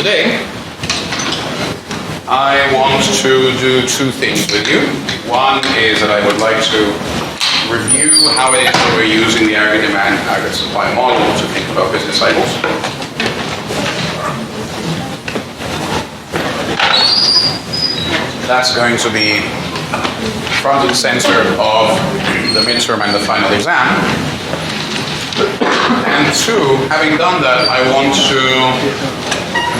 today, I want to do two things with you. One is that I would like to review how it is that we're using the aggregate demand, aggregate supply model to think about business cycles. That's going to be front and center of the midterm and the final exam. And two, having done that, I want to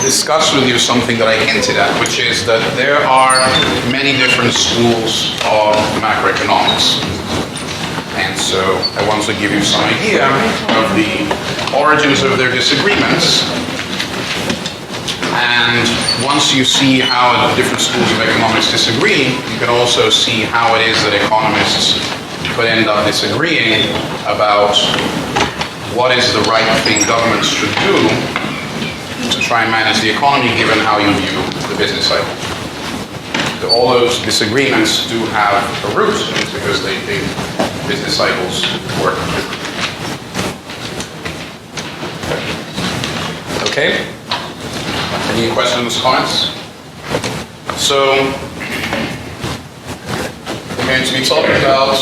discuss with you something that I hinted at, which is that there are many different schools of macroeconomics. And so I want to give you some idea of the origins of their disagreements. And once you see how different schools of economics disagree, you can also see how it is that economists could end up disagreeing about what is the right thing governments should do to try and manage the economy given how you view the business cycle. So all those disagreements do have a root, and it's because they think business cycles work differently. Okay? Any questions, comments? So, we're going to be talking about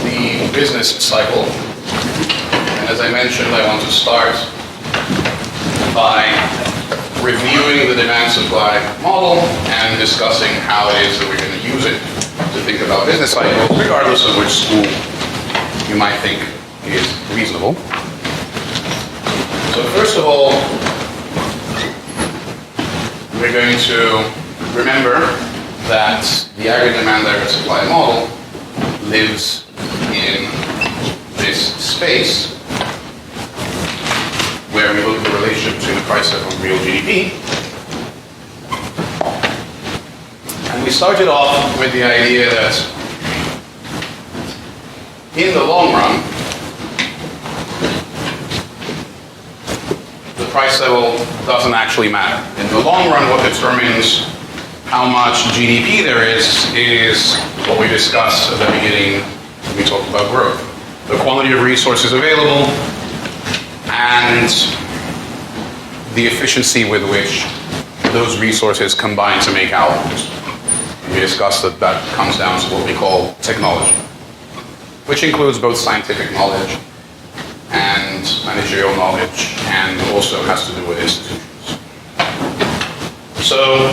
the business cycle. And as I mentioned, I want to start by reviewing the demand-supply model and discussing how it is that we're going to use it to think about business cycles, regardless of which school you might think is reasonable. So first of all, we're going to remember that the aggregate demand, aggregate supply model lives in this space where we look at the relationship between the price level and real GDP. And we started off with the idea that in the long run, the price level doesn't actually matter. In the long run, what determines how much GDP there is what we discussed at the beginning when we talked about growth. The quantity of resources available and the efficiency with which those resources combine to make output. We discussed that that comes down to what we call technology, which includes both scientific knowledge and managerial knowledge, and also has to do with institutions. So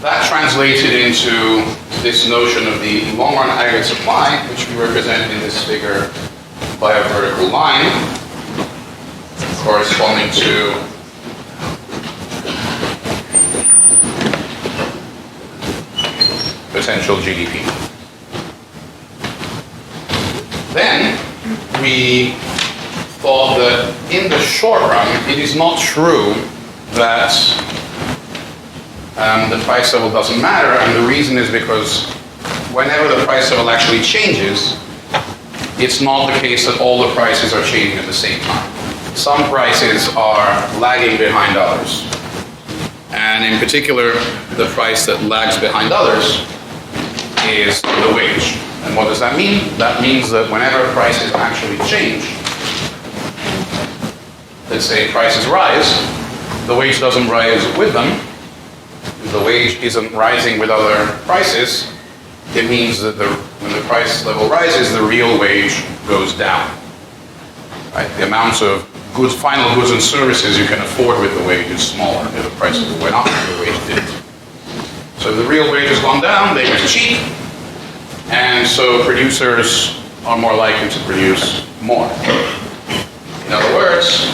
that translated into this notion of the long-run aggregate supply, which we represent in this figure by a vertical line corresponding to potential GDP. Then we thought that in the short run, it is not true that the price level doesn't matter, and the reason is because whenever the price level actually changes, it's not the case that all the prices are changing at the same time. Some prices are lagging behind others. And in particular, the price that lags behind others is the wage. And what does that mean? That means that whenever prices actually change, let's say prices rise, the wage doesn't rise with them. The wage isn't rising with other prices. It means that when the price level rises, the real wage goes down. Right? The amount of goods, final goods and services you can afford with the wage is smaller. If the price level went up, the wage didn't. So if the real wage has gone down, labor is cheap, and so producers are more likely to produce more. In other words,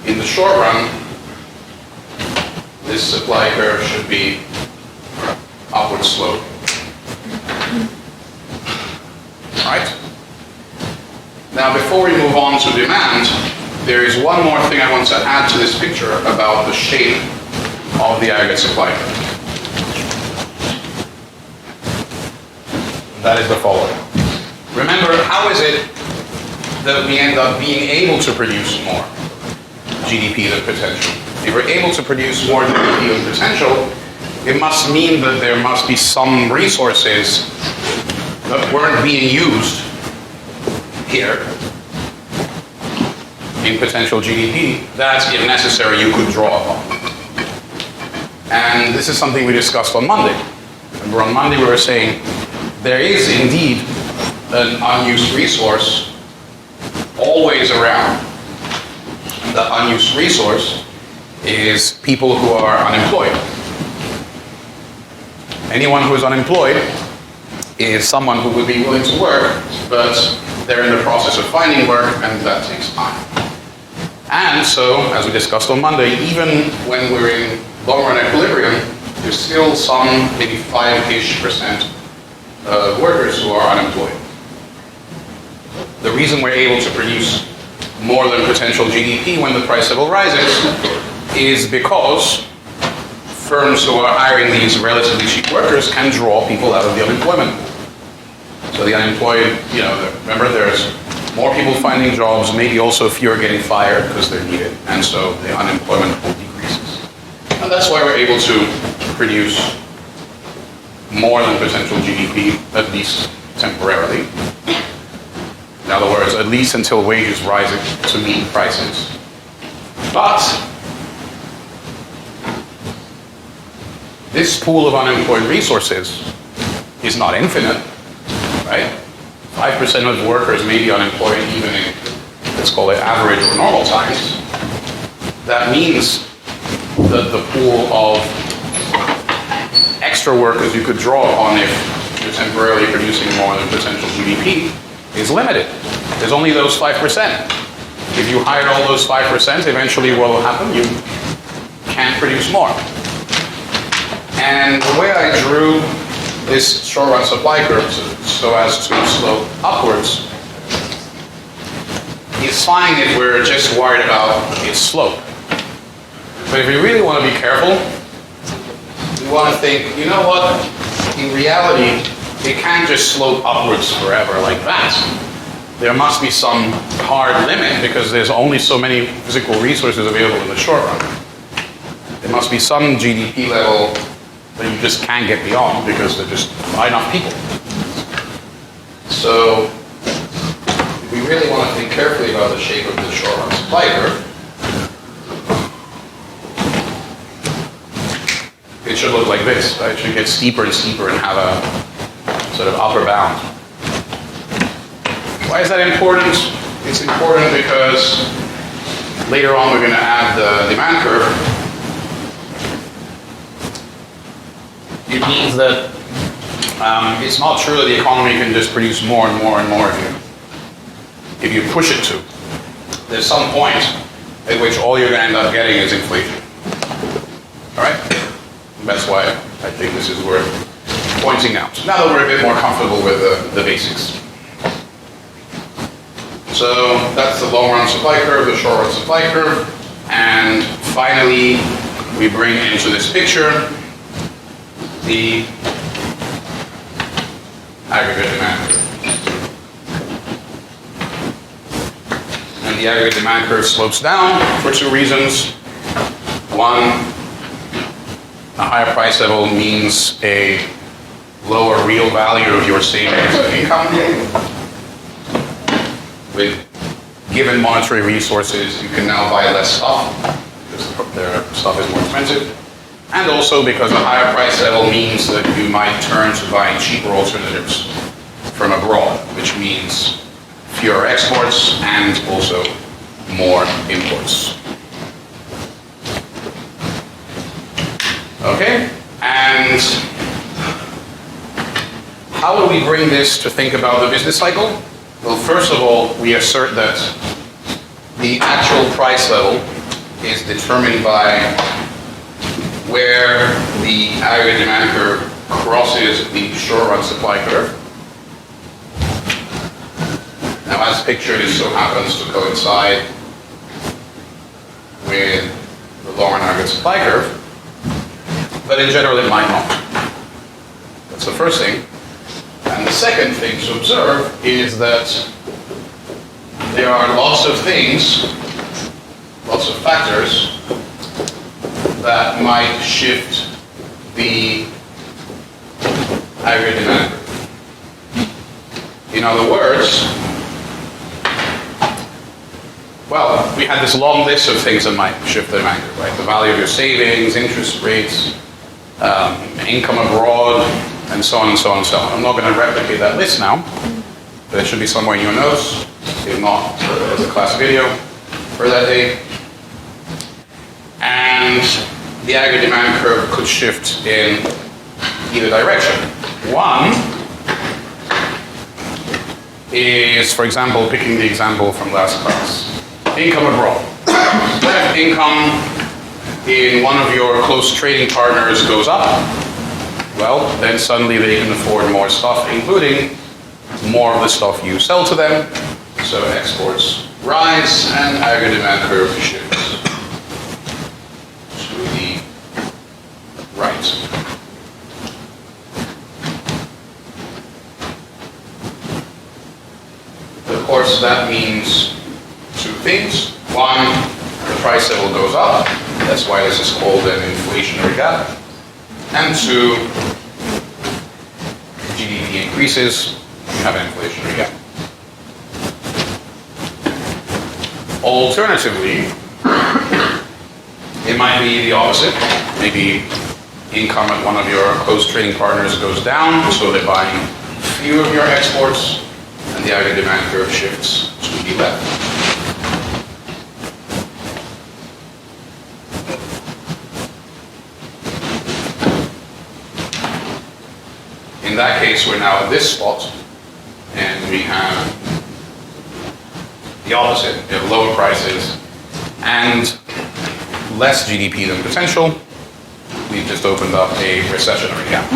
in the short run, this supply curve should be upward slope. Right? Now, before we move on to demand, there is one more thing I want to add to this picture about the shape of the aggregate supply curve. That is the following. Remember, how is it that we end up being able to produce more GDP than potential? If we're able to produce more GDP than potential, it must mean that there must be some resources that weren't being used here in potential GDP that, if necessary, you could draw upon. And this is something we discussed on Monday. Remember, on Monday we were saying there is indeed an unused resource always around. The unused resource is people who are unemployed. Anyone who is unemployed is someone who would be willing to work, but they're in the process of finding work, and that takes time. And so, as we discussed on Monday, even when we're in long-run equilibrium, there's still some, maybe 5-ish% of workers who are unemployed. The reason we're able to produce more than potential GDP when the price level rises is because firms who are hiring these relatively cheap workers can draw people out of the unemployment pool. So the unemployed, remember, there's more people finding jobs, maybe also fewer getting fired because they're needed, and so the unemployment pool decreases. And that's why we're able to produce more than potential GDP, at least temporarily. In other words, at least until wages rise to meet prices. But this pool of unemployed resources is not infinite, right? 5% of workers may be unemployed even in, let's call it, average or normal times. That means that the pool of extra workers you could draw upon if you're temporarily producing more than potential GDP is limited. There's only those 5%. If you hire all those 5%, eventually what will happen? You can't produce more. And the way I drew this short-run supply curve so as to slope upwards is fine if we're just worried about its slope. But if we really want to be careful, we want to think, you know what? In reality, it can't just slope upwards forever like that. There must be some hard limit because there's only so many physical resources available in the short run. There must be some GDP level that you just can't get beyond because there just not enough people. So, if we really want to think carefully about the shape of the short run supply curve, it should look like this, right? It should get steeper and steeper and have a sort of upper bound. Why is that important? It's important because later on we're going to add the demand curve. It means that it's not true that the economy can just produce more and more and more if you push it to. There's some point at which all you're going to end up getting is inflation. All right? That's why I think this is worth pointing out. Now that we're a bit more comfortable with the basics. So that's the long-run supply curve, the short-run supply curve. And finally, we bring into this picture the aggregate demand curve. And the aggregate demand curve slopes down for two reasons. One, a higher price level means a lower real value of your savings and income. With given monetary resources, you can now buy less stuff because their stuff is more expensive. And also because a higher price level means that you might turn to buying cheaper alternatives from abroad, which means fewer exports and also more imports. Okay, and how do we bring this to think about the business cycle? Well, first of all, we assert that the actual price level is determined by where the aggregate demand curve crosses the short-run supply curve. Now, as pictured, it so happens to coincide with the long-run aggregate supply curve, but in general, it might not. That's the first thing. And the second thing to observe is that there are lots of things, lots of factors that might shift the aggregate demand curve. In other words, Well, we had this long list of things that might shift the demand curve, right? The value of your savings, interest rates, income abroad, and so on and so on and so on. I'm not going to replicate that list now, but it should be somewhere in your notes. If not, there's a class video for that day. And the aggregate demand curve could shift in either direction. One is, for example, picking the example from last class. Income abroad. If income in one of your close trading partners goes up, well, then suddenly they can afford more stuff, including more of the stuff you sell to them. So exports rise and aggregate demand curve shifts to the right. Of course, that means two things. One, the price level goes up. That's why this is called an inflationary gap. And two, GDP increases, you have an inflationary gap. Alternatively, it might be the opposite. Maybe income at one of your close trading partners goes down, so they're buying few of your exports, and the aggregate demand curve shifts to the left. In that case, we're now at this spot, and we have the opposite. We have lower prices and less GDP than potential. We've just opened up a recessionary gap.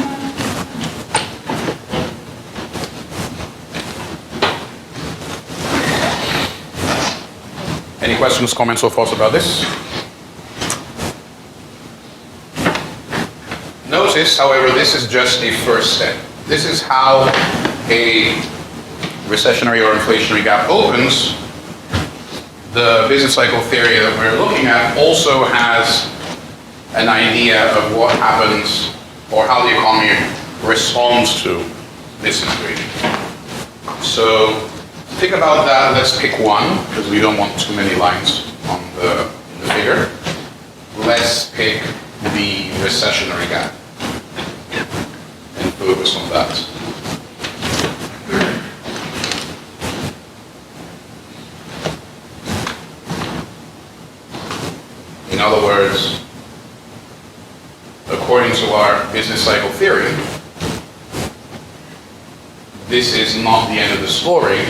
Any questions, comments, or thoughts about this? Notice, however, this is just a first step. This is how a recessionary or inflationary gap opens. The business cycle theory that we're looking at also has an idea of what happens or how the economy responds to this situation. So think about that. Let's pick one, because we don't want too many lines on the figure. Let's pick the recessionary gap and focus on that. In other words, according to our business cycle theory, this is not the end of the story.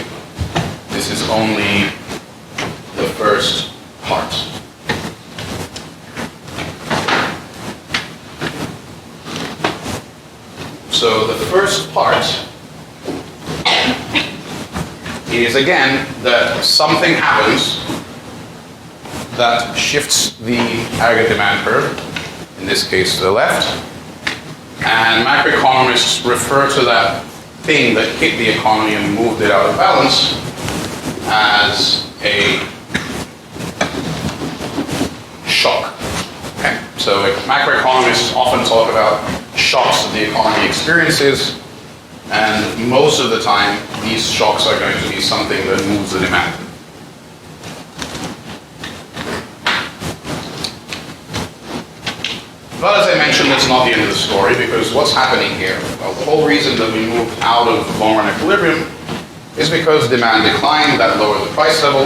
This is only the first part. So the first part is, again, that something happens that shifts the aggregate demand curve, in this case to the left, and macroeconomists refer to that thing that hit the economy and moved it out of balance as a shock. Okay? So macroeconomists often talk about shocks that the economy experiences, and most of the time these shocks are going to be something that moves the demand. But as I mentioned, that's not the end of the story, because what's happening here? Well, the whole reason that we moved out of long-run equilibrium is because demand declined, that lowered the price level.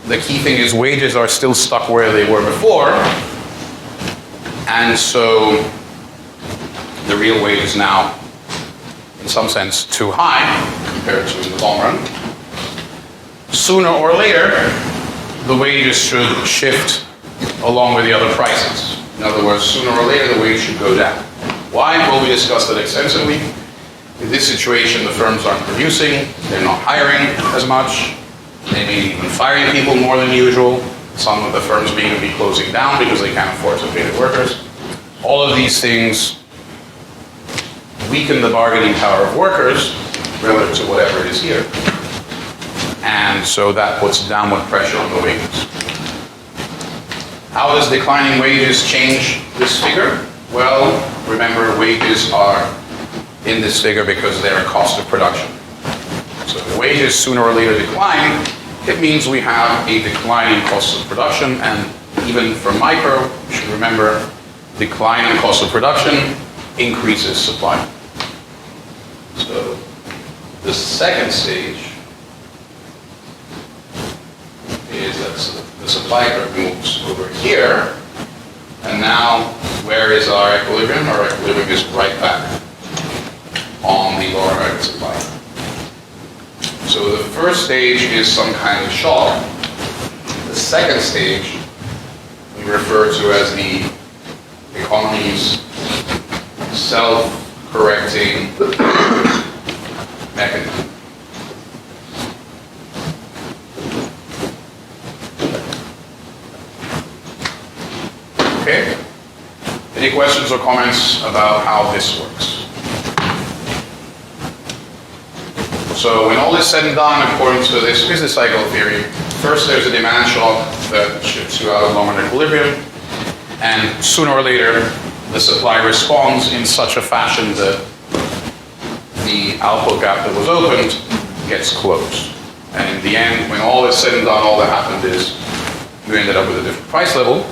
The key thing is wages are still stuck where they were before, and so the real wage is now, in some sense, too high compared to in the long run. Sooner or later, the wages should shift along with the other prices. In other words, sooner or later, the wage should go down. Why? Well, we discussed it extensively. In this situation, the firms aren't producing, they're not hiring as much, they may even firing people more than usual. Some of the firms may even be closing down because they can't afford to pay the workers. All of these things weaken the bargaining power of workers relative to whatever it is here. And so that puts downward pressure on the wages. How does declining wages change this figure? Well, remember, wages are in this figure because they're a cost of production. So if wages sooner or later decline, it means we have a decline in cost of production, and even for micro, you should remember, decline in cost of production increases supply. So the second stage is that the supply curve moves over here, and now where is our equilibrium? Our equilibrium is right back on the lower right supply. So the first stage is some kind of shock. The second stage we refer to as the economy's self-correcting mechanism. Okay? Any questions or comments about how this works? So when all is said and done, according to this business cycle theory, first there's a demand shock that shifts you out of long-run equilibrium, and sooner or later the supply responds in such a fashion that the output gap that was opened gets closed. And in the end, when all is said and done, all that happened is you ended up with a different price level.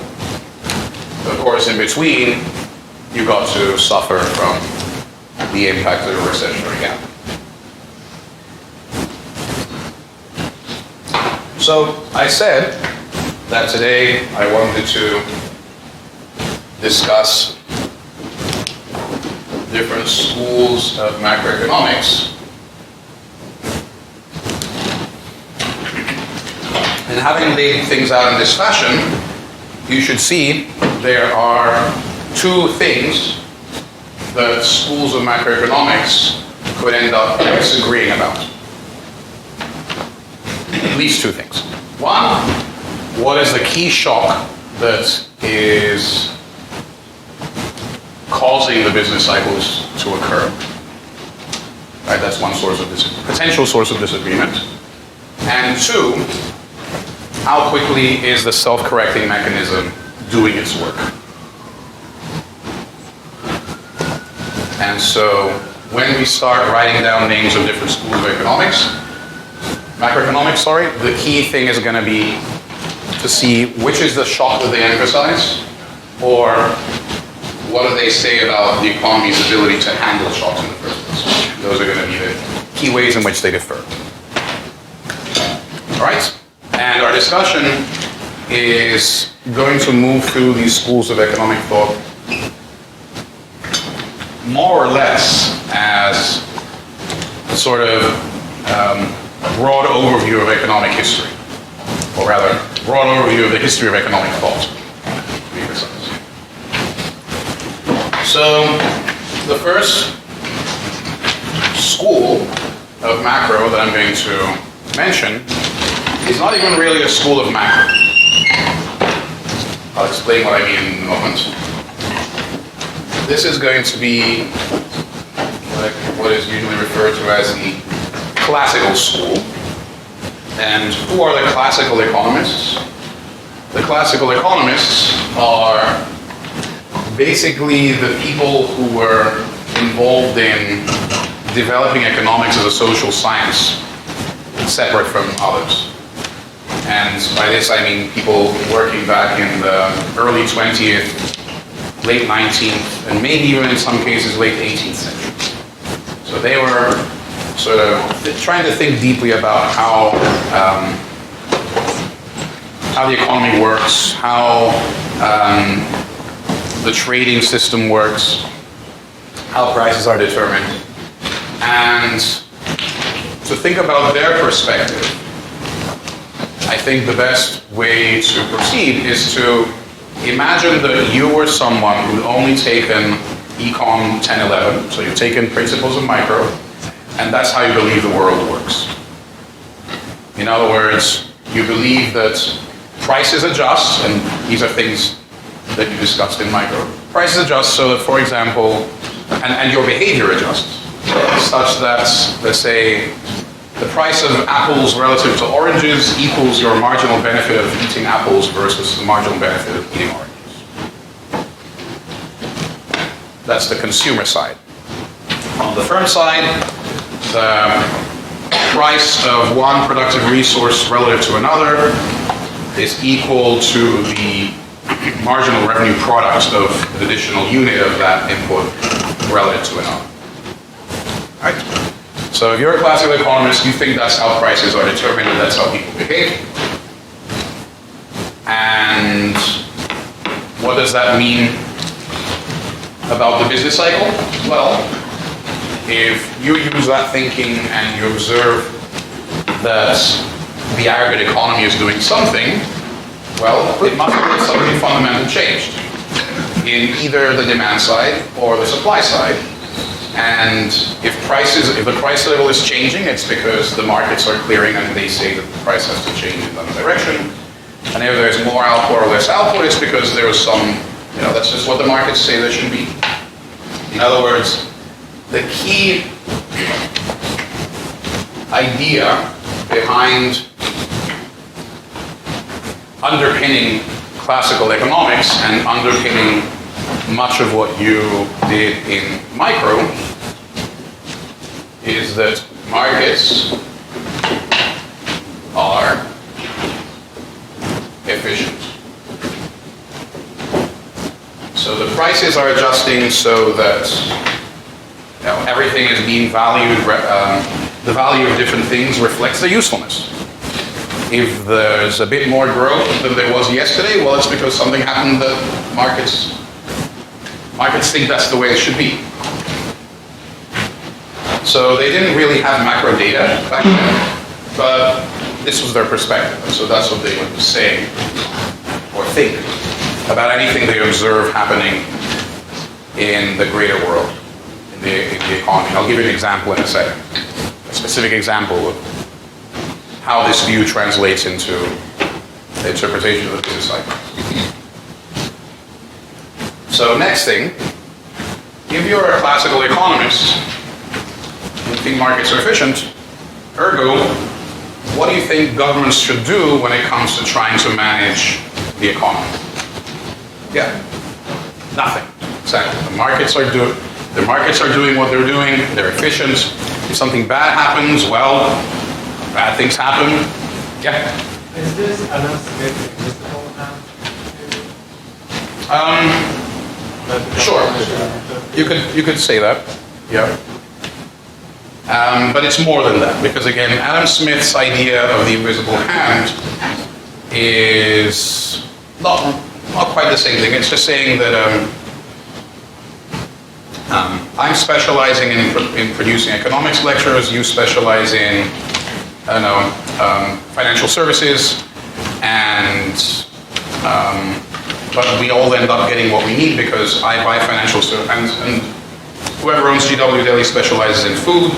Of course, in between, you got to suffer from the impact of the recessionary gap. So I said that today I wanted to discuss different schools of macroeconomics. And having laid things out in this fashion, you should see there are two things that schools of macroeconomics could end up disagreeing about. At least two things. One, what is the key shock that is causing the business cycles to occur? Right, that's one source of potential source of disagreement. And two, how quickly is the self-correcting mechanism doing its work? And so when we start writing down names of different schools of macroeconomics, the key thing is going to be to see which is the shock that they emphasize, or what do they say about the economy's ability to handle shocks in the first place. Those are going to be the key ways in which they differ. All right? And our discussion is going to move through these schools of economic thought more or less as a sort of broad overview of economic history, or rather, broad overview of the history of economic thought, to be precise. So, the first school of macro that I'm going to mention is not even really a school of macro. I'll explain what I mean in a moment. This is going to be what is usually referred to as the classical school. And who are the classical economists? The classical economists are basically the people who were involved in developing economics as a social science, separate from others. And by this I mean people working back in the early 20th, late 19th, and maybe even in some cases late 18th century. So they were sort of trying to think deeply about how the economy works, how the trading system works, how prices are determined, and to think about their perspective. I think the best way to proceed is to imagine that you were someone who'd only taken Econ 1011, so you've taken principles of micro, and that's how you believe the world works. In other words, you believe that prices adjust, and these are things that you discussed in micro. Prices adjust so that, for example, and your behavior adjusts, such that, let's say, the price of apples relative to oranges equals your marginal benefit of eating apples versus the marginal benefit of eating oranges. That's the consumer side. On the firm side, price of one productive resource relative to another is equal to the marginal revenue product of the additional unit of that input relative to another. Right? So if you're a classical economist, you think that's how prices are determined and that's how people behave. And what does that mean about the business cycle? Well, if you use that thinking and you observe that the aggregate economy is doing something, well, it must have something fundamental changed in either the demand side or the supply side. And if the price level is changing, it's because the markets are clearing and they say that the price has to change in another direction. And if there's more output or less output, it's because there is some, that's just what the markets say there should be. In other words, the key idea behind underpinning classical economics and underpinning much of what you did in micro is that markets are efficient. So the prices are adjusting so that everything is being valued, the value of different things reflects their usefulness. If there's a bit more growth than there was yesterday, well, it's because something happened that markets think that's the way it should be. So they didn't really have macro data back then, but this was their perspective. So that's what they would say or think about anything they observe happening in the greater world, in the economy. I'll give you an example in a second, a specific example of how this view translates into the interpretation of the business cycle. So next thing, if you're a classical economist, you think markets are efficient, ergo, what do you think governments should do when it comes to trying to manage the economy? Yeah, nothing. Exactly. The markets are doing what they're doing. They're efficient. If something bad happens, well, bad things happen. Yeah. Is this Adam Smith invisible now? Sure. You could say that. Yeah. But it's more than that, because again, Adam Smith's idea of the invisible hand is not quite the same thing. It's just saying that I'm specializing in producing economics lectures, you specialize in, financial services, and but we all end up getting what we need because I buy financial services, and whoever owns GW Daily specializes in food.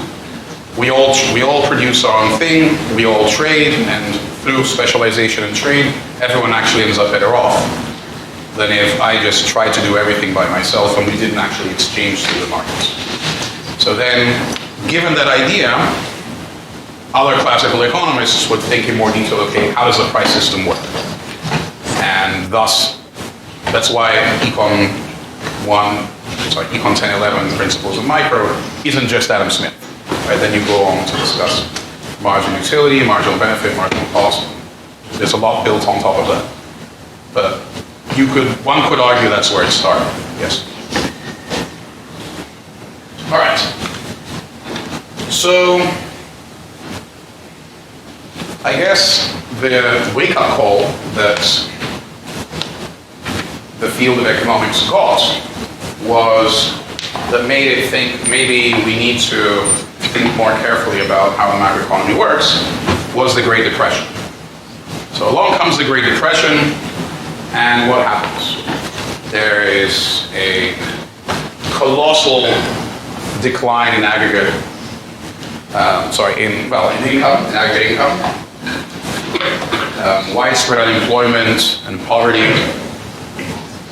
We all produce our own thing, we all trade, and through specialization and trade, everyone actually ends up better off than if I just tried to do everything by myself and we didn't actually exchange through the markets. So then, given that idea, other classical economists would think in more detail, okay, how does the price system work? And thus, that's why Econ 1011, Principles of Micro, isn't just Adam Smith. Right? Then you go on to discuss marginal utility, marginal benefit, marginal cost. There's a lot built on top of that. But one could argue that's where it started. Yes. All right. So, I guess the wake-up call that the field of economics got was that made it think maybe we need to think more carefully about how the macroeconomy works was the Great Depression. So along comes the Great Depression, and what happens? There is a colossal decline in aggregate, in aggregate income, widespread unemployment and poverty,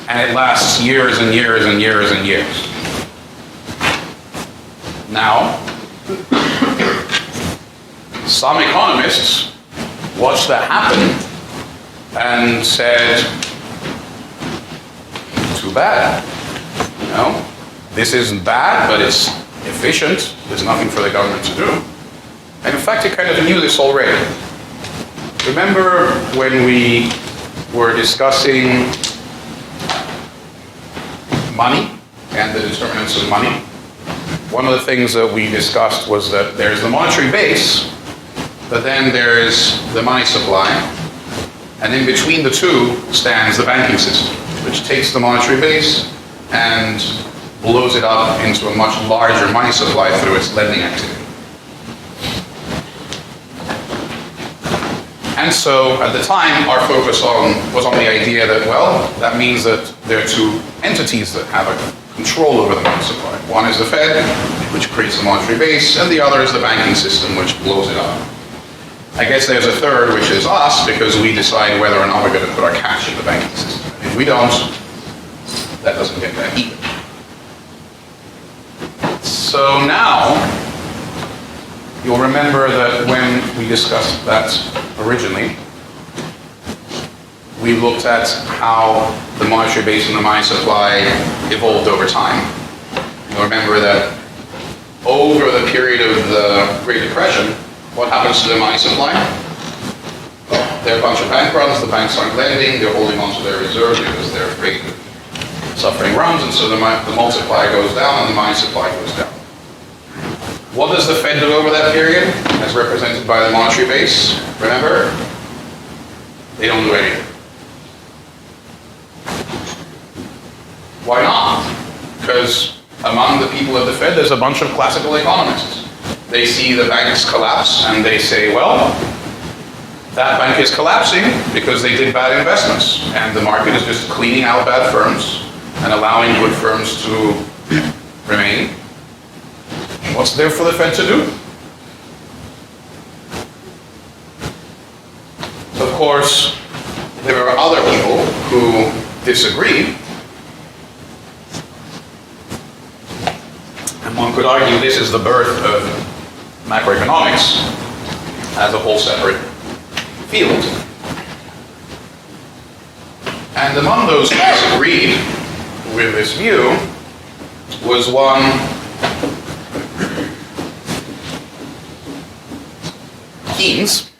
and it lasts years and years and years and years. Now, some economists watched that happen and said, too bad. This isn't bad, but it's efficient. There's nothing for the government to do. And in fact, you kind of knew this already. Remember when we were discussing money and the determinants of money? One of the things that we discussed was that there's the monetary base, but then there's the money supply, and in between the two stands the banking system, which takes the monetary base and blows it up into a much larger money supply through its lending activity. And so, at the time, our focus was on the idea that, well, that means that there are two entities that have a control over the money supply. One is the Fed, which creates the monetary base, and the other is the banking system, which blows it up. I guess there's a third, which is us, because we decide whether or not we're going to put our cash in the banking system. If we don't, that doesn't get that either. So now, you'll remember that when we discussed that originally, we looked at how the monetary base and the money supply evolved over time. You'll remember that over the period of the Great Depression, what happens to the money supply? Well, there are a bunch of bank runs, the banks aren't lending, they're holding on to their reserves because they're afraid of suffering runs, and so the multiplier goes down and the money supply goes down. What does the Fed do over that period, as represented by the monetary base? Remember? They don't do anything. Why not? Because among the people at the Fed, there's a bunch of classical economists. They see the banks collapse and they say, well, that bank is collapsing because they did bad investments, and the market is just cleaning out bad firms and allowing good firms to remain. What's there for the Fed to do? Of course, there are other people who disagree. And one could argue this is the birth of macroeconomics as a whole separate field. And among those who disagreed with this view was one Keynes,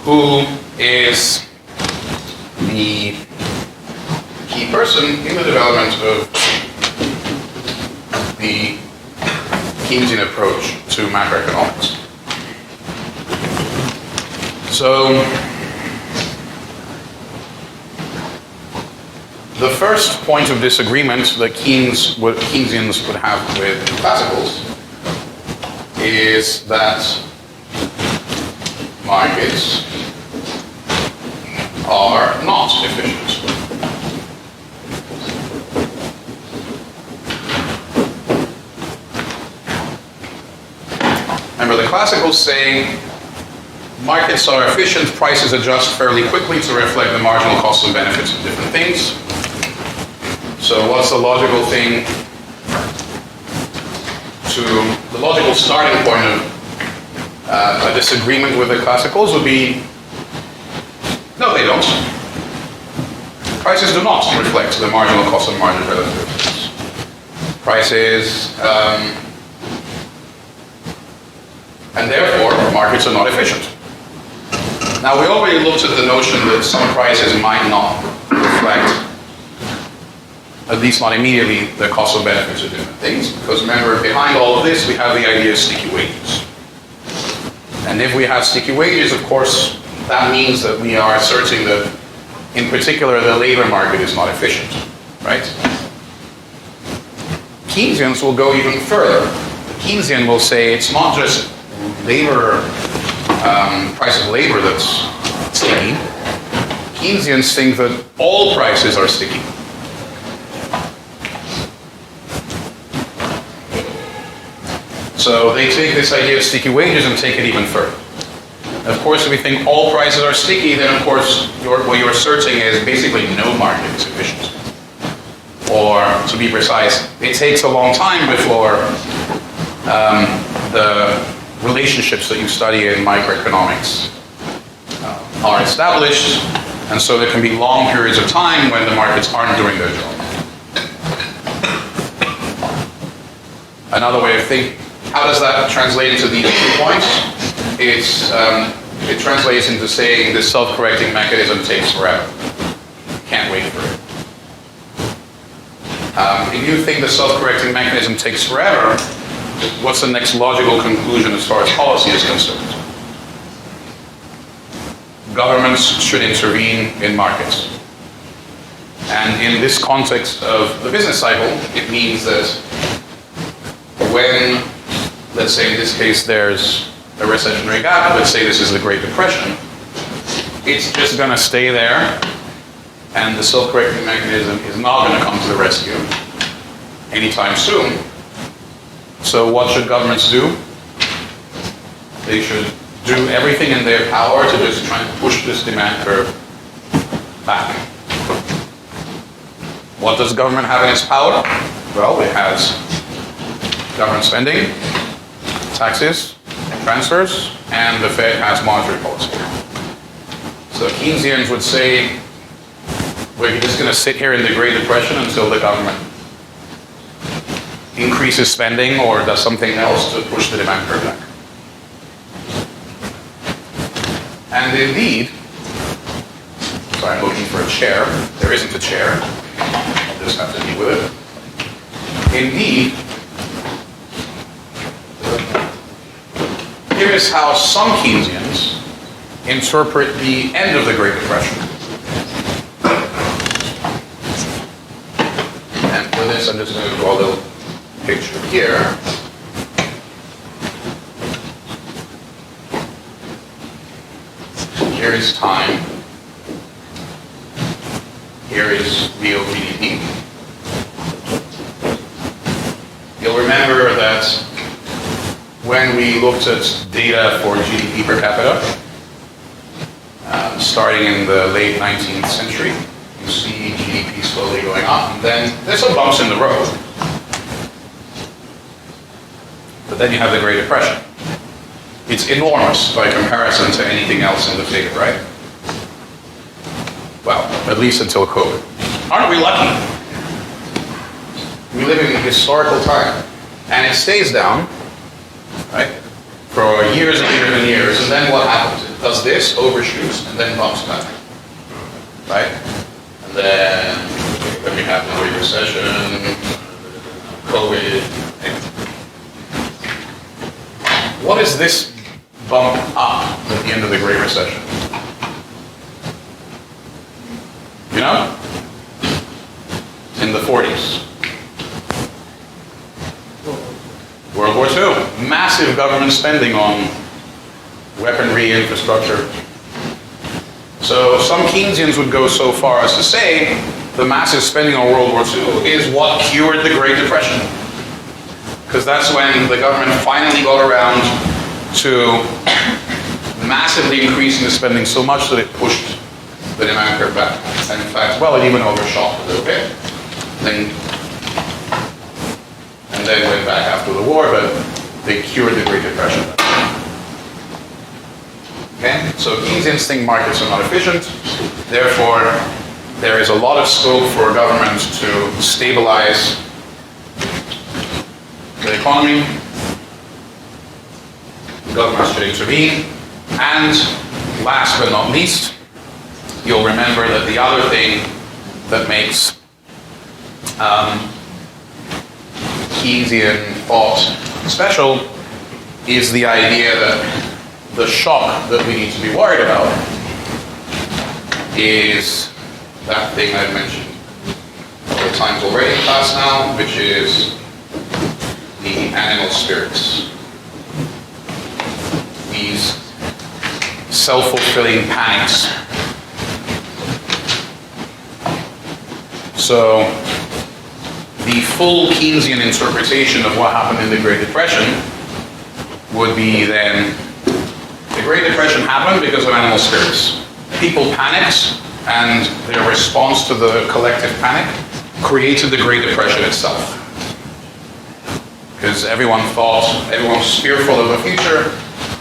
who is the key person in the development of the Keynesian approach to macroeconomics. So, the first point of disagreement that Keynesians would have with classicals is that markets are not efficient. Remember, the classicals say markets are efficient, prices adjust fairly quickly to reflect the marginal costs and benefits of different things. So what's the logical thing the logical starting point of a disagreement with the classicals would be, no, they don't. Prices do not reflect the marginal cost and margin relativities. Prices, and therefore, markets are not efficient. Now, we already looked at the notion that some prices might not reflect, at least not immediately, the cost and benefits of different things, because remember, behind all of this, we have the idea of sticky wages. And if we have sticky wages, of course, that means that we are asserting that, in particular, the labor market is not efficient, right? Keynesians will go even further. The Keynesian will say it's not just labor, price of labor that's sticky. Keynesians think that all prices are sticky. So they take this idea of sticky wages and take it even further. Of course, if we think all prices are sticky, then of course what you're asserting is basically no market is efficient. Or, to be precise, it takes a long time before the relationships that you study in microeconomics are established, and so there can be long periods of time when the markets aren't doing their job. Another way of How does that translate into these 2 points? It translates into saying the self-correcting mechanism takes forever. Can't wait for it. If you think the self-correcting mechanism takes forever, what's the next logical conclusion as far as policy is concerned? Governments should intervene in markets. And in this context of the business cycle, it means that when, let's say in this case, there's a recessionary gap, let's say this is the Great Depression, it's just going to stay there, and the self-correcting mechanism is not going to come to the rescue anytime soon. So what should governments do? They should do everything in their power to just try and push this demand curve back. What does government have in its power? Well, it has government spending, taxes, transfers, and the Fed has monetary policy. So Keynesians would say, we're just going to sit here in the Great Depression until the government increases spending or does something else to push the demand curve back. And indeed, sorry, I'm looking for a chair. There isn't a chair. I'll just have to deal with it. Indeed, here is how some Keynesians interpret the end of the Great Depression. And for this, I'm just going to draw a little picture here. Here is time. Here is real GDP. You'll remember that when we looked at data for GDP per capita, starting in the late 19th century, you see GDP slowly going up, and then there's some bumps in the road. But then you have the Great Depression. It's enormous by comparison to anything else in the figure, right? Well, at least until COVID. Aren't we lucky? We live in a historical time, and it stays down, right, for years and years and years, and then what happens? It does this, overshoots, and then bumps back, right? And then we have the Great Recession, COVID. What is this bump up at the end of the Great Recession? You know? In the 40s. World War II. Massive government spending on weaponry, infrastructure. So some Keynesians would go so far as to say the massive spending on World War II is what cured the Great Depression. Because that's when the government finally got around to massively increasing the spending so much that it pushed the demand curve back. And in fact, well, it even overshot a little bit. And then went back after the war, but they cured the Great Depression. Okay? So Keynesians think markets are not efficient. Therefore, there is a lot of scope for government to stabilize the economy. Government should intervene. And last but not least, you'll remember that the other thing that makes Keynesian thought special is the idea that the shock that we need to be worried about is that thing I've mentioned a couple of times already in class now, which is the animal spirits. These self-fulfilling panics. So the full Keynesian interpretation of what happened in the Great Depression would be then the Great Depression happened because of animal spirits. People panicked, and their response to the collective panic created the Great Depression itself. Because everyone was fearful of the future.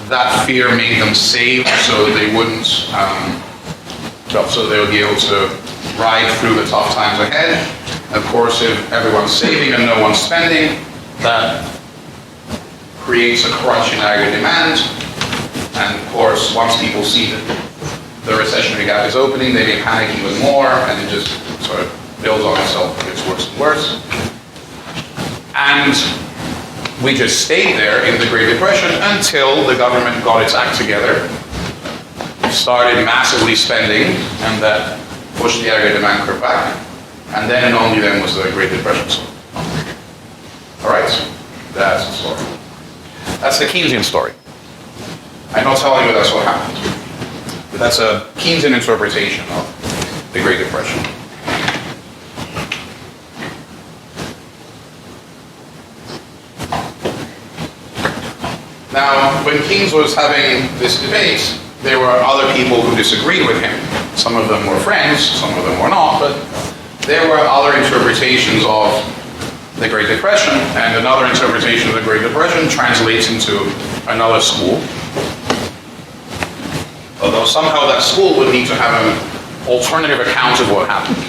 That fear made them save so they wouldn't, so they would be able to ride through the tough times ahead. Of course, if everyone's saving and no one's spending, that creates a crunch in aggregate demand. And of course, once people see that the recessionary gap is opening, they may panic even more, and it just sort of builds on itself, gets worse and worse. And we just stayed there in the Great Depression until the government got its act together, started massively spending, and that pushed the aggregate demand curve back. And then and only then was the Great Depression solved. All right, that's the story. That's the Keynesian story. I'm not telling you that's what happened, but that's a Keynesian interpretation of the Great Depression. Now, when Keynes was having this debate, there were other people who disagreed with him. Some of them were friends, some of them were not, but there were other interpretations of the Great Depression, and another interpretation of the Great Depression translates into another school. Although somehow that school would need to have an alternative account of what happened.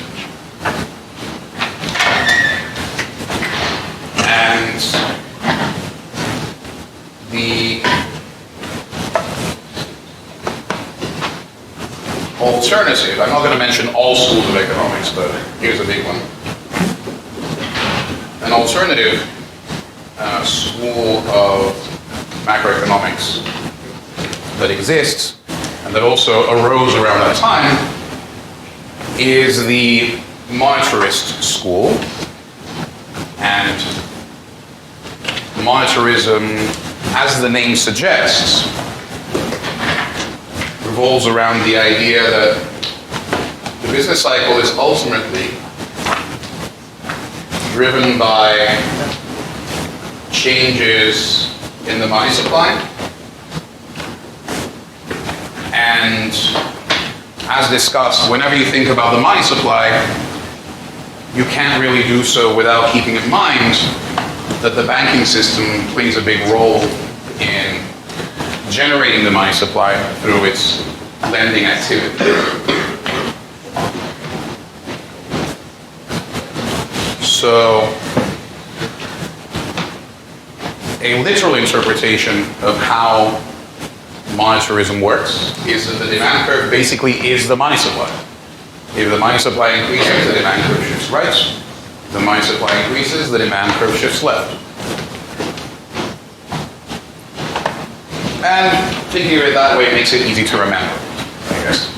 And the alternative, I'm not going to mention all schools of economics, but here's a big one. An alternative school of macroeconomics that exists and that also arose around that time is the Monetarist school. And monetarism, as the name suggests, revolves around the idea that the business cycle is ultimately driven by changes in the money supply. And as discussed, whenever you think about the money supply, you can't really do so without keeping in mind that the banking system plays a big role in generating the money supply through its lending activity. So, a literal interpretation of how monetarism works is that the demand curve basically is the money supply. If the money supply increases, the demand curve shifts right. If the money supply increases, the demand curve shifts left. And thinking of it that way makes it easy to remember, I guess.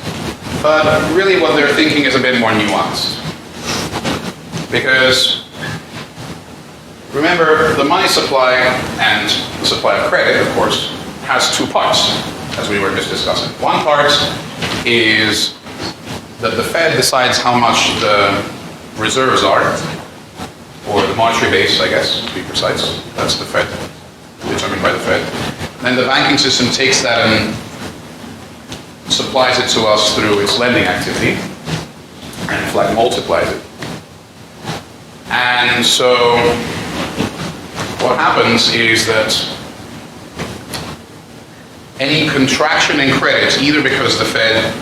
But really what they're thinking is a bit more nuanced. Because remember, the money supply and the supply of credit, of course, has two parts, as we were just discussing. One part is that the Fed decides how much the reserves are, or the monetary base, I guess, to be precise. That's the Fed, determined by the Fed. Then the banking system takes that and supplies it to us through its lending activity, and in fact multiplies it. And so what happens is that any contraction in credit, either because the Fed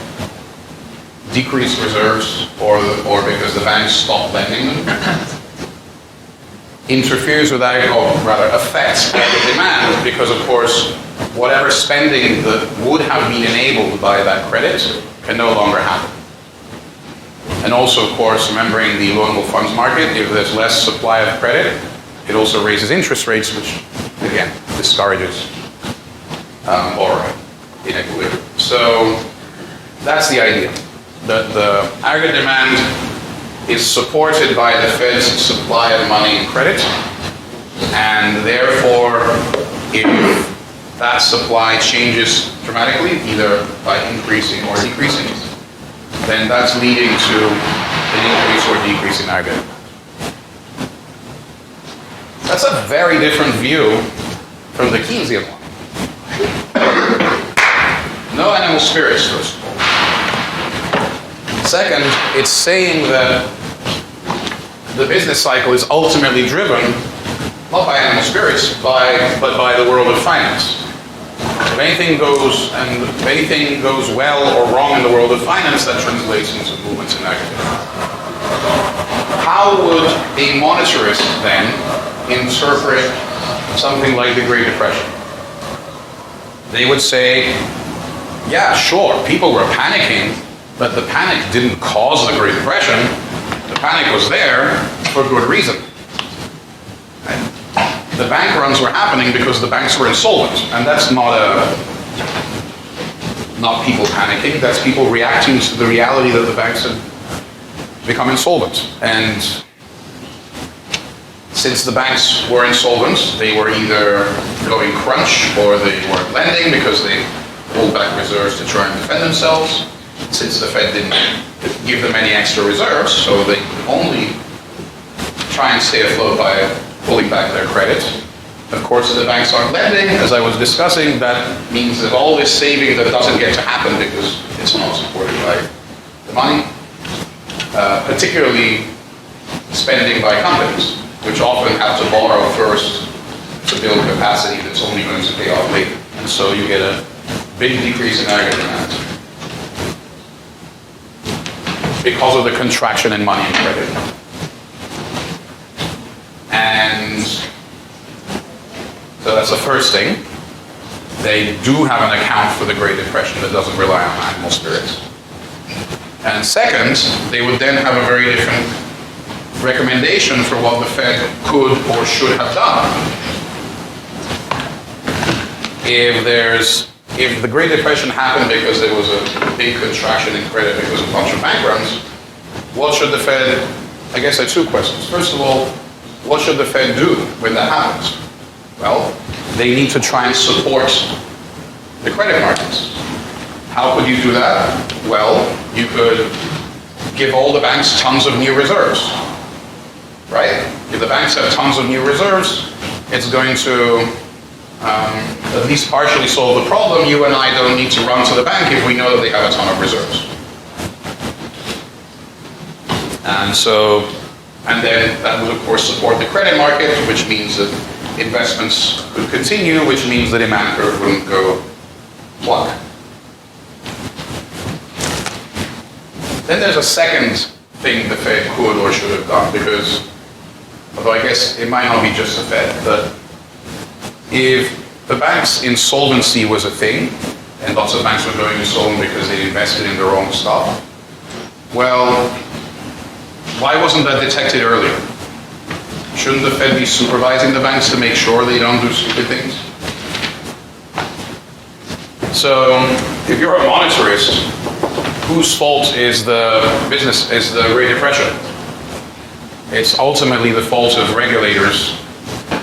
decreased reserves or because the banks stopped lending them, interferes with that, or rather affects the demand, because of course whatever spending that would have been enabled by that credit can no longer happen. And also, of course, remembering the loanable funds market, if there's less supply of credit, it also raises interest rates, which again discourages borrowing in equilibrium. So that's the idea, that the aggregate demand is supported by the Fed's supply of money and credit, and therefore if that supply changes dramatically, either by increasing or decreasing, then that's leading to an increase or decrease in aggregate. That's a very different view from the Keynesian one. No animal spirits, first of all. Second, it's saying that the business cycle is ultimately driven not by animal spirits, but by the world of finance. If anything goes well or wrong in the world of finance, that translates into movements in aggregate. How would a monetarist then interpret something like the Great Depression, they would say, yeah, sure, people were panicking, but the panic didn't cause the Great Depression. The panic was there for good reason. The bank runs were happening because the banks were insolvent, and that's not people panicking, that's people reacting to the reality that the banks had become insolvent. And since the banks were insolvent, they were either going crunch or they weren't lending because they pulled back reserves to try and defend themselves. Since the Fed didn't give them any extra reserves, so they could only try and stay afloat by pulling back their credit. Of course, if the banks aren't lending, as I was discussing, that means that all this saving that doesn't get to happen because it's not supported by the money, particularly spending by companies, which often have to borrow first to build capacity that's only going to pay off later. And so you get a big decrease in aggregate demand because of the contraction in money and credit. And so that's the first thing. They do have an account for the Great Depression that doesn't rely on animal spirits. And second, they would then have a very different recommendation for what the Fed could or should have done. If the Great Depression happened because there was a big contraction in credit because of a bunch of bank runs, what should the Fed, I guess I have two questions. First of all, what should the Fed do when that happens? Well, they need to try and support the credit markets. How could you do that? Well, you could give all the banks tons of new reserves, right? If the banks have tons of new reserves, it's going to at least partially solve the problem. You and I don't need to run to the bank if we know that they have a ton of reserves. And then that would of course support the credit market, which means that investments could continue, which means the demand curve wouldn't go plug. Then there's a second thing the Fed could or should have done, because, although I guess it might not be just the Fed, but if the bank's insolvency was a thing, and lots of banks were going insolvent because they invested in the wrong stuff, well, why wasn't that detected earlier? Shouldn't the Fed be supervising the banks to make sure they don't do stupid things? So, if you're a monetarist, whose fault is the Great Depression? It's ultimately the fault of regulators,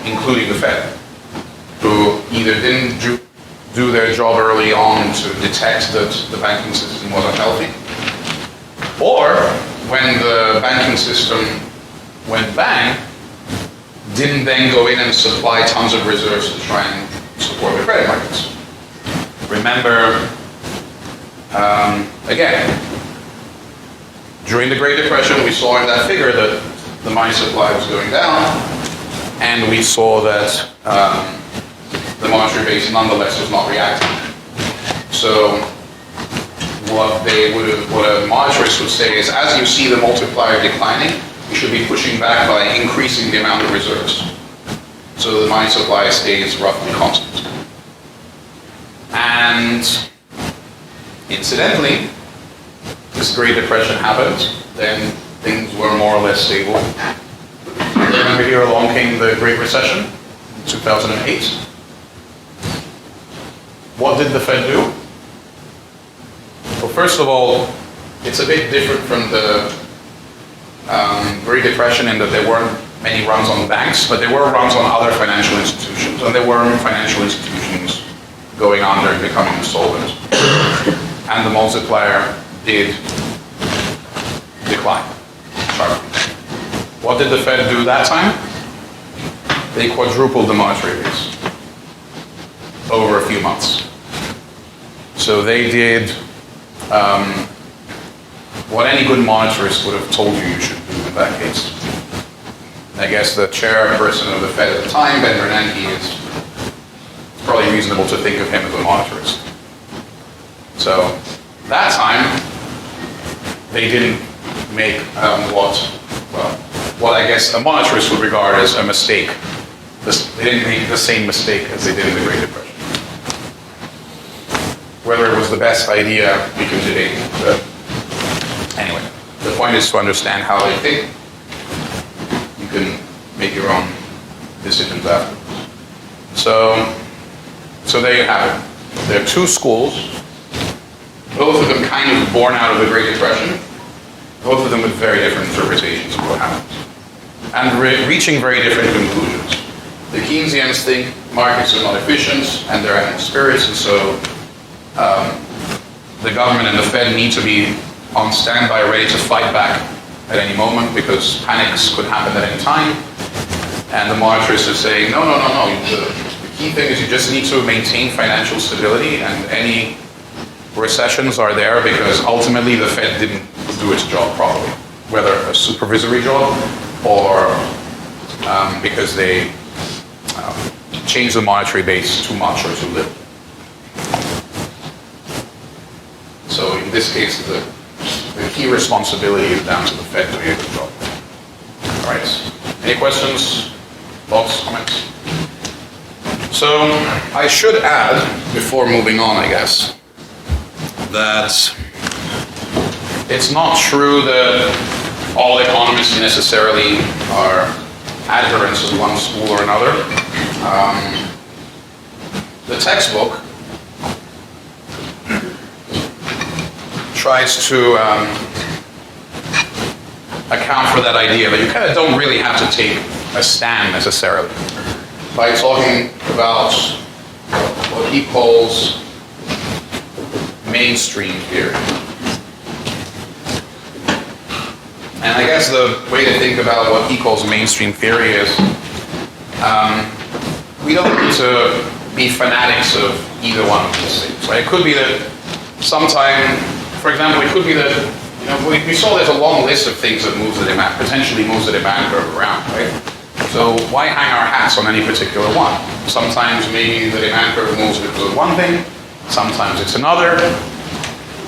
including the Fed, who either didn't do their job early on to detect that the banking system was unhealthy, or when the banking system went bang, didn't then go in and supply tons of reserves to try and support the credit markets. Remember, again, during the Great Depression, we saw in that figure that the money supply was going down, and we saw that the monetary base nonetheless was not reacting. So what a monetarist would say is, as you see the multiplier declining, you should be pushing back by increasing the amount of reserves, so the money supply stays roughly constant. And incidentally, this Great Depression happened, then things were more or less stable. Remember here along came the Great Recession, 2008. What did the Fed do? Well, first of all, it's a bit different from the Great Depression in that there weren't many runs on banks, but there were runs on other financial institutions, and there were financial institutions going under and becoming insolvent. And the multiplier did decline sharply. What did the Fed do that time? They quadrupled the monetary base over a few months. So they did what any good monetarist would have told you should do in that case. I guess the chairperson of the Fed at the time, Ben Bernanke, it's probably reasonable to think of him as a monetarist. So that time, they didn't make what I guess a monetarist would regard as a mistake they didn't make the same mistake as they did in the Great Depression. Whether it was the best idea, we can debate. But anyway, the point is to understand how they think. You can make your own decisions after. So there you have it. There are two schools, both of them kind of born out of the Great Depression, both of them with very different interpretations of what happens, and reaching very different conclusions. The Keynesians think markets are not efficient and they're animal spirits, and so the government and the Fed need to be on standby, ready to fight back at any moment because panics could happen at any time. And the monetarists are saying, no. The key thing is you just need to maintain financial stability, and any recessions are there because ultimately the Fed didn't do its job properly, whether a supervisory job or because they changed the monetary base too much or too little. So in this case, the key responsibility is down to the Fed to do a good job. All right. Any questions, thoughts, comments? So I should add, before moving on, I guess, that it's not true that all economists necessarily are adherents of one school or another. The textbook tries to account for that idea, but you kind of don't really have to take a stand necessarily by talking about what he calls mainstream theory. And I guess the way to think about what he calls mainstream theory is we don't need to be fanatics of either one of these things. Right? It could be that sometime, for example, it could be that we saw there's a long list of things that potentially moves the demand curve around, right? So why hang our hats on any particular one? Sometimes maybe the demand curve moves because of one thing, sometimes it's another,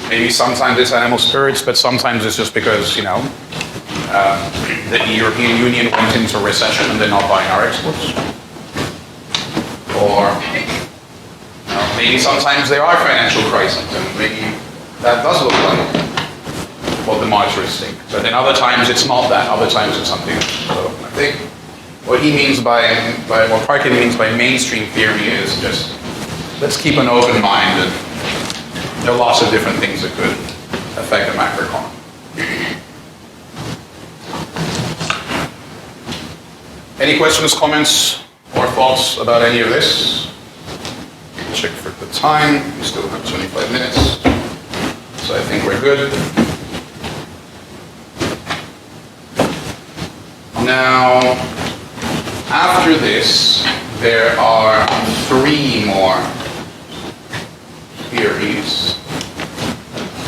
maybe sometimes it's animal spirits, but sometimes it's just because, the European Union went into recession and they're not buying our exports. Or maybe sometimes there are financial crises and maybe that does look like what the monetarists think. But then other times it's not that, other times it's something else. So I think what he means what Parkin means by mainstream theory is just, let's keep an open mind that there are lots of different things that could affect the macroeconomy. Any questions, comments, or thoughts about any of this? Check for the time. We still have 25 minutes. So I think we're good. Now, after this, there are 3 more theories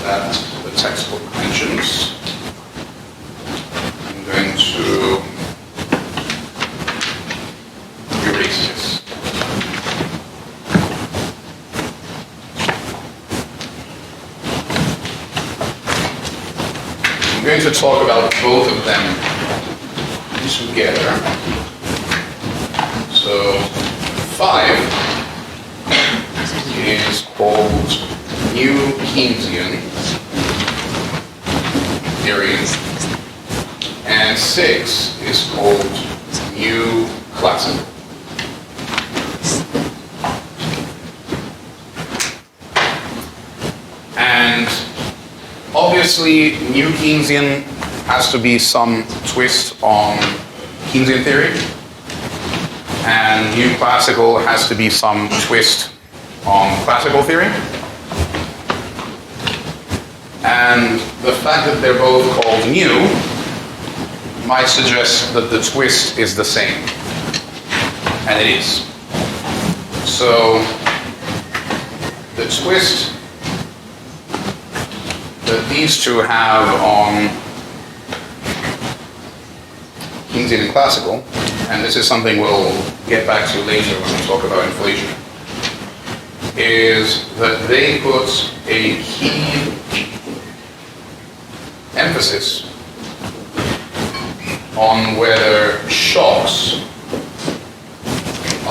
that the textbook mentions. I'm going to erase this. I'm going to talk about both of them together. So 5 is called New Keynesian theory, and 6 is called New Classical. And obviously, New Keynesian has to be some twist on Keynesian theory, and New Classical has to be some twist on classical theory. And the fact that they're both called new might suggest that the twist is the same, and it is. So the twist that these two have on Keynesian and classical, and this is something we'll get back to later when we talk about inflation, is that they put a key emphasis on whether shocks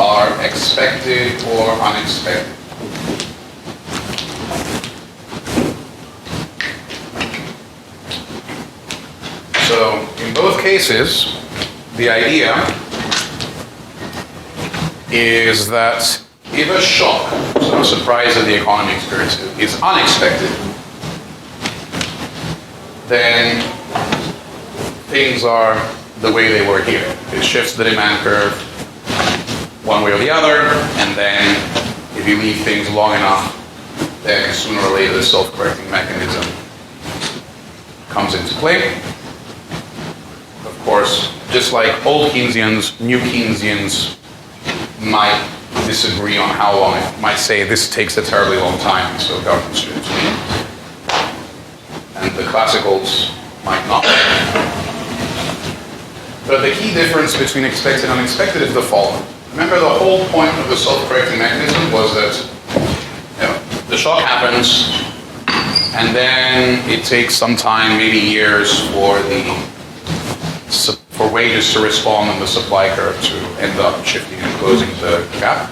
are expected or unexpected. So in both cases, the idea is that if a shock, so a surprise that the economy experiences, is unexpected, then things are the way they were here. It shifts the demand curve one way or the other, and then if you leave things long enough, then sooner or later the self-correcting mechanism comes into play. Of course, just like old Keynesians, new Keynesians might disagree on how long. It might say this takes a terribly long time, so government should intervene. And the classicals might not. But the key difference between expected and unexpected is the following. Remember, the whole point of the self-correcting mechanism was that the shock happens, and then it takes some time, maybe years, for wages to respond and the supply curve to end up shifting and closing the gap.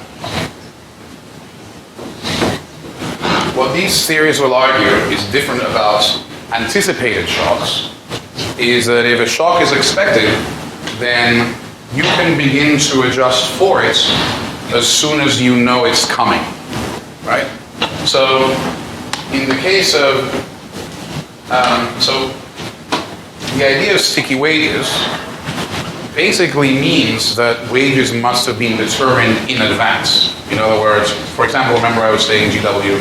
What these theories will argue is different about anticipated shocks, is that if a shock is expected, then you can begin to adjust for it as soon as you know it's coming, right? So in the case of, the idea of sticky wages basically means that wages must have been determined in advance. In other words, for example, remember I was saying GW,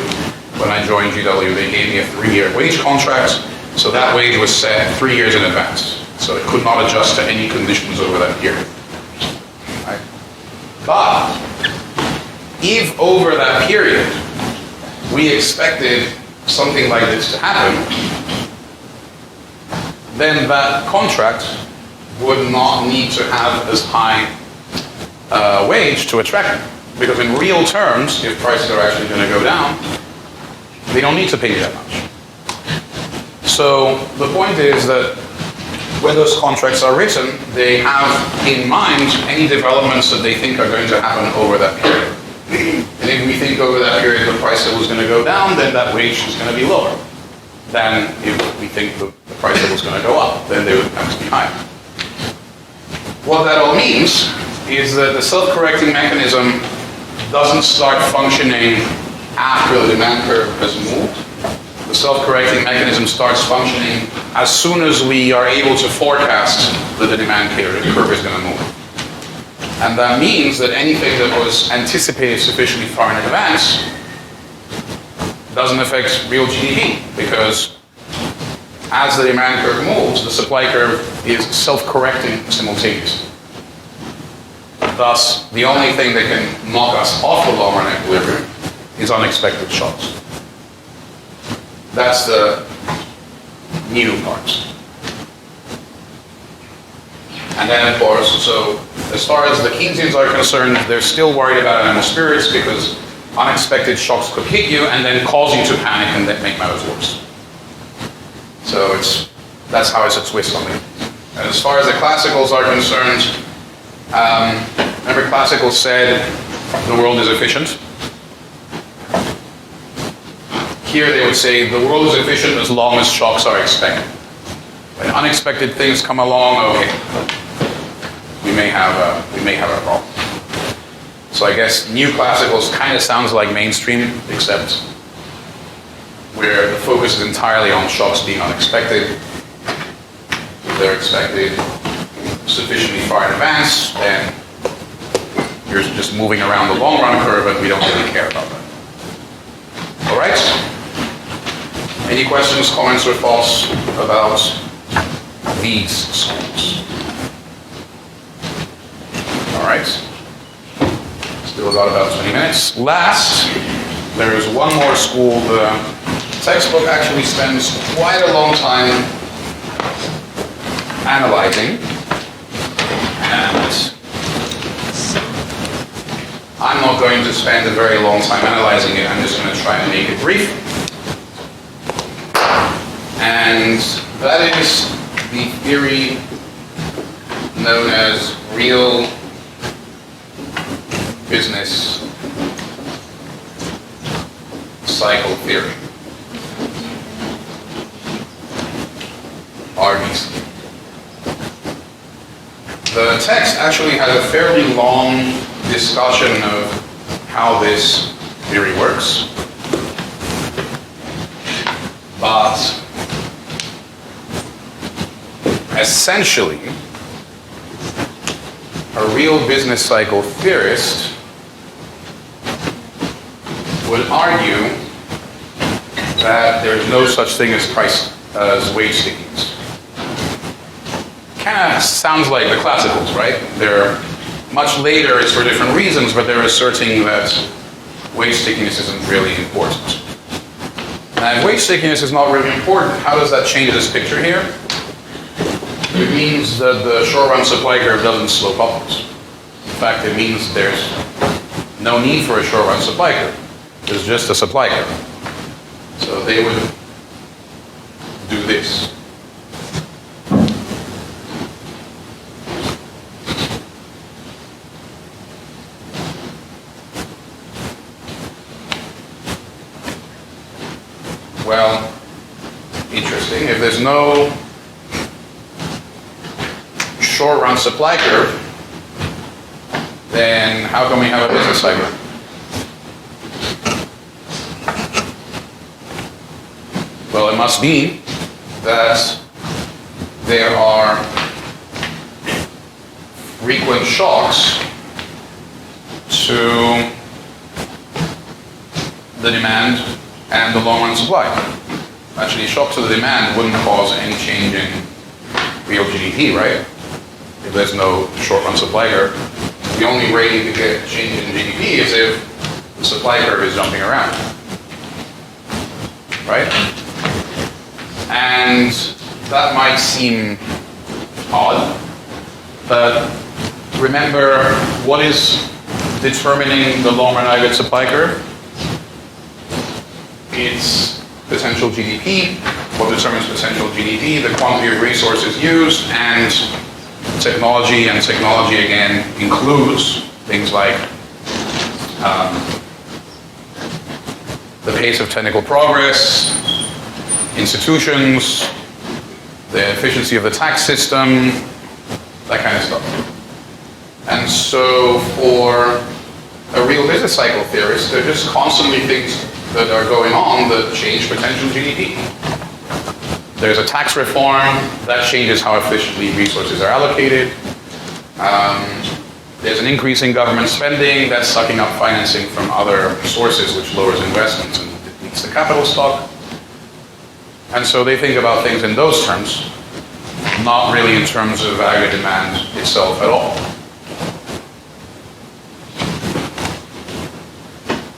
when I joined GW, they gave me a 3-year wage contract, so that wage was set 3 years in advance. So it could not adjust to any conditions over that period. Right? But if over that period we expected something like this to happen, then that contract would not need to have as high wage to attract it. Because in real terms, if prices are actually going to go down, they don't need to pay you that much. So the point is that when those contracts are written, they have in mind any developments that they think are going to happen over that period. And if we think over that period the price level is going to go down, then that wage is going to be lower than if we think the price level is going to go up, then they would have to be higher. What that all means is that the self-correcting mechanism doesn't start functioning after the demand curve has moved. The self-correcting mechanism starts functioning as soon as we are able to forecast that the demand curve is going to move. And that means that anything that was anticipated sufficiently far in advance doesn't affect real GDP, because as the demand curve moves, the supply curve is self-correcting simultaneously. Thus, the only thing that can knock us off the long-run equilibrium is unexpected shocks. That's the new part. And then, of course, so as far as the Keynesians are concerned, they're still worried about animal spirits because unexpected shocks could hit you and then cause you to panic and then make matters worse. So that's how it's a twist on it. And as far as the classicals are concerned, remember classicals said the world is efficient. Here they would say the world is efficient as long as shocks are expected. When unexpected things come along, okay, we may have a problem. So I guess new classicals kind of sounds like mainstream, except where the focus is entirely on shocks being unexpected. If they're expected sufficiently far in advance, then you're just moving around the long run curve and we don't really care about that. All right? Any questions, comments, or thoughts about these schools? All right. Still got about 20 minutes. Last, there is one more school. The textbook actually spends quite a long time analyzing, and I'm not going to spend a very long time analyzing it. I'm just going to try and make it brief. And that is the theory known as real business cycle theory, RBC. The text actually has a fairly long discussion of how this theory works, but essentially, a real business cycle theorist would argue that there's no such thing as wage stickiness. Kind of sounds like the classicals, right? They're much later, it's for different reasons, but they're asserting that wage stickiness isn't really important. And if wage stickiness is not really important, how does that change this picture here? It means that the short-run supply curve doesn't slope upwards. In fact, it means there's no need for a short-run supply curve. There's just a supply curve. So they would do this. Well, interesting. If there's no short-run supply curve, then how can we have a business cycle? Well, it must be that there are frequent shocks to the demand and the long-run supply. Actually, a shock to the demand wouldn't cause any change in real GDP, right? If there's no short-run supply curve. The only way you could get a change in GDP is if the supply curve is jumping around, right? And that might seem odd, but remember, what is determining the long-run aggregate supply curve? It's potential GDP. What determines potential GDP? The quantity of resources used, and technology. And technology, again, includes things like the pace of technical progress, institutions, the efficiency of the tax system, that kind of stuff. And so for a real business cycle theorist, there are just constantly things that are going on that change potential GDP. There's a tax reform that changes how efficiently resources are allocated. There's an increase in government spending that's sucking up financing from other sources, which lowers investments and depletes the capital stock. And so they think about things in those terms, not really in terms of aggregate demand itself at all.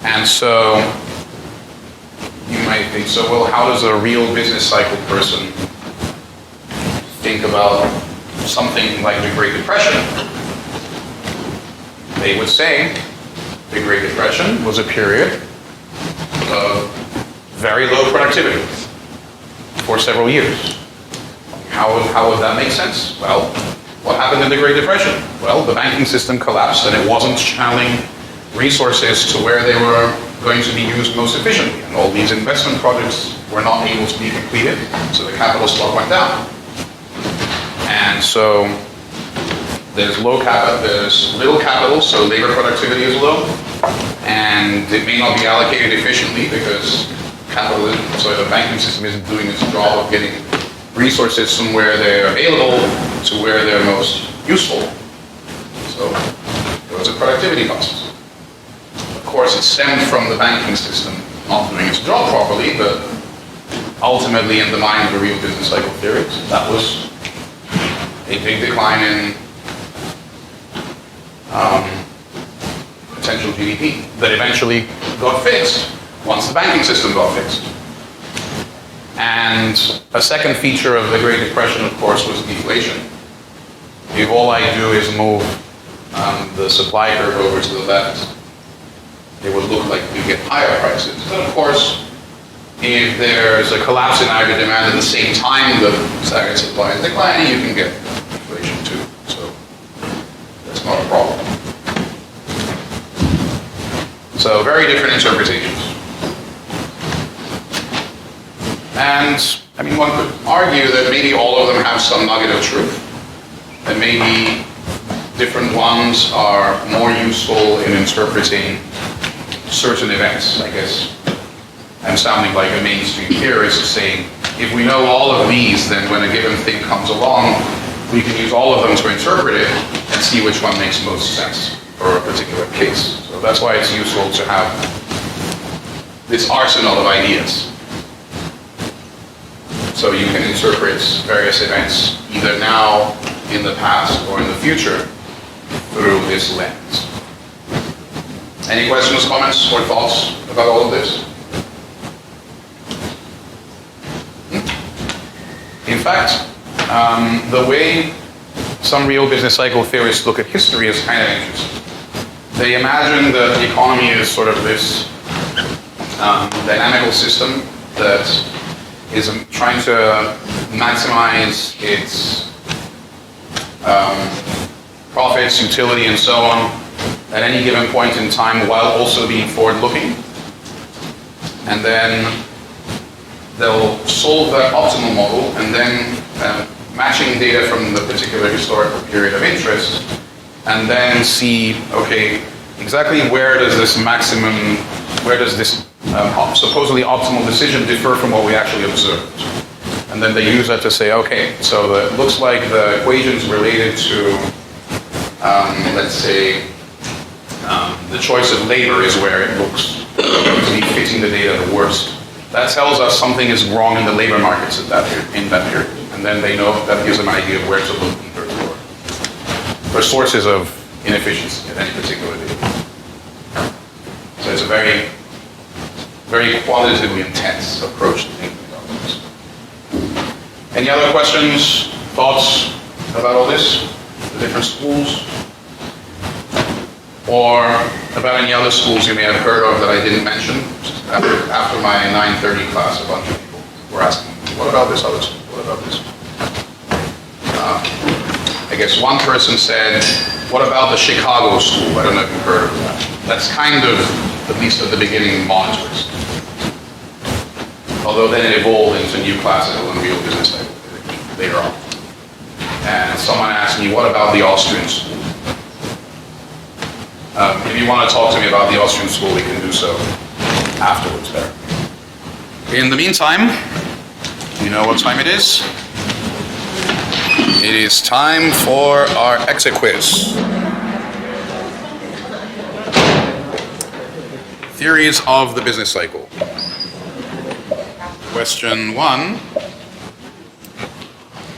And so you might think, so well, how does a real business cycle person think about something like the Great Depression? They would say the Great Depression was a period of very low productivity for several years. How would that make sense? Well, what happened in the Great Depression? Well, the banking system collapsed and it wasn't channeling resources to where they were going to be used most efficiently. And all these investment projects were not able to be completed, so the capital stock went down. And so there's little capital, so labor productivity is low, and it may not be allocated efficiently because the banking system isn't doing its job of getting resources from where they're available to where they're most useful. So there was a productivity cost. Of course, it stemmed from the banking system not doing its job properly, but ultimately in the mind of the real business cycle theorists, that was a big decline in potential GDP that eventually got fixed once the banking system got fixed. And a second feature of the Great Depression, of course, was deflation. If all I do is move the supply curve over to the left, it would look like we get higher prices. But of course, if there's a collapse in aggregate demand at the same time the aggregate supply is declining, you can get inflation too. So that's not a problem. So very different interpretations. And I mean, one could argue that maybe all of them have some nugget of truth, and maybe different ones are more useful in interpreting certain events. I guess I'm sounding like a mainstream theorist saying, if we know all of these, then when a given thing comes along, we can use all of them to interpret it and see which one makes most sense for a particular case. So that's why it's useful to have this arsenal of ideas. So you can interpret various events, either now, in the past, or in the future, through this lens. Any questions, comments, or thoughts about all of this? In fact, the way some real business cycle theorists look at history is kind of interesting. They imagine that the economy is sort of this dynamical system that is trying to maximize its profits, utility, and so on at any given point in time while also being forward-looking. And then they'll solve that optimal model and then matching data from the particular historical period of interest and then see, okay, exactly where does this supposedly optimal decision differ from what we actually observed. And then they use that to say, okay, so it looks like the equations related to, let's say, the choice of labor is where it looks to be fitting the data the worst. That tells us something is wrong in the labor markets in that period. And then they know that gives them an idea of where to look either for sources of inefficiency at any particular data. So it's a very, very qualitatively intense approach to thinking about this. Any other questions, thoughts about all this? The different schools? Or about any other schools you may have heard of that I didn't mention? After my 9:30 class, a bunch of people were asking, what about this other school? What about this? I guess one person said, what about the Chicago school? I don't know if you've heard of that. That's kind of, at least at the beginning, monetarist. Although then it evolved into new classical and real business later on. And someone asked me, what about the Austrian school? If you want to talk to me about the Austrian school, we can do so afterwards there. In the meantime, you know what time it is? It is time for our exit quiz. Theories of the business cycle. Question 1.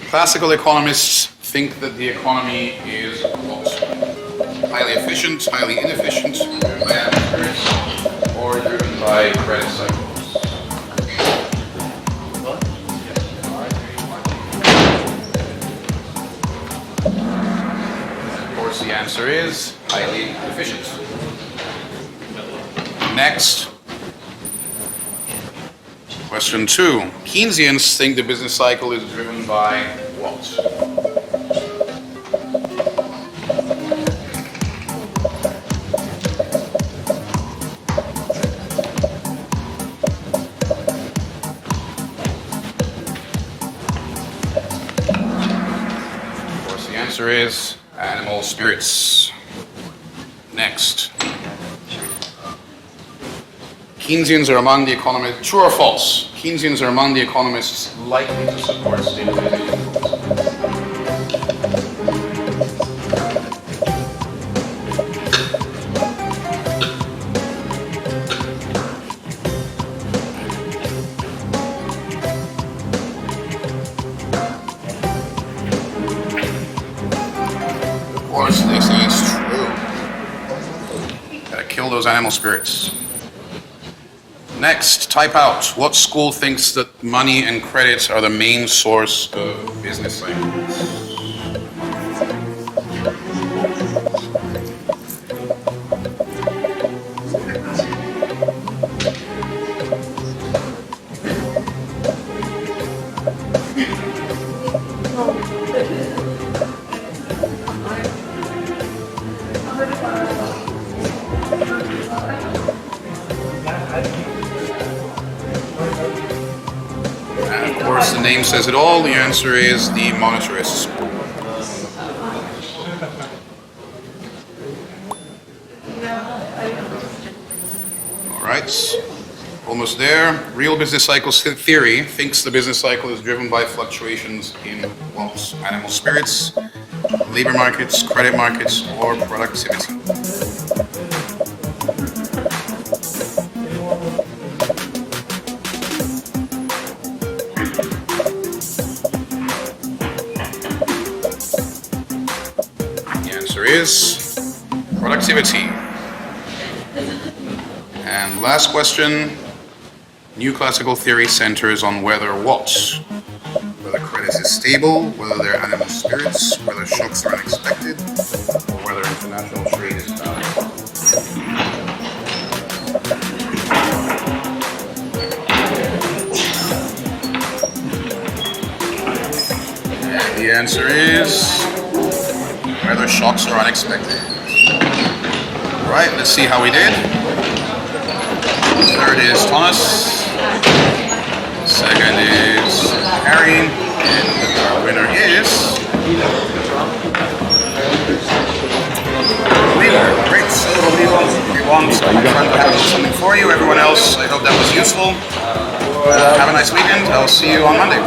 Classical economists think that the economy is what? Highly efficient, highly inefficient, driven by amateurs, or driven by credit cycles? Of course, the answer is highly efficient. Next. Question 2. Keynesians think the business cycle is driven by what? Of course, the answer is animal spirits. Next. Keynesians are among the economists, true or false? Keynesians are among the economists likely to support state-limited influence. Of course, this is true. Gotta kill those animal spirits. Next, type out. What school thinks that money and credit are the main source of business cycles? course, the name says it all. The answer is the Monetarist school. All right, almost there. Real business cycles theory thinks the business cycle is driven by fluctuations in what? Animal spirits, labor markets, credit markets, or productivity. The answer is productivity. And last question, new classical theory centers on whether what? Whether credit is stable, whether they're animal spirits, whether shocks are unexpected, or whether international trade is balanced. And the answer is whether shocks are unexpected. All right, let's see how we did. Third is Thomas. Second is Harry. And our winner is Lilo. Great. So Lilo, we want to have something for you. Everyone else, I hope that was useful. Have a nice weekend. I'll see you on Monday.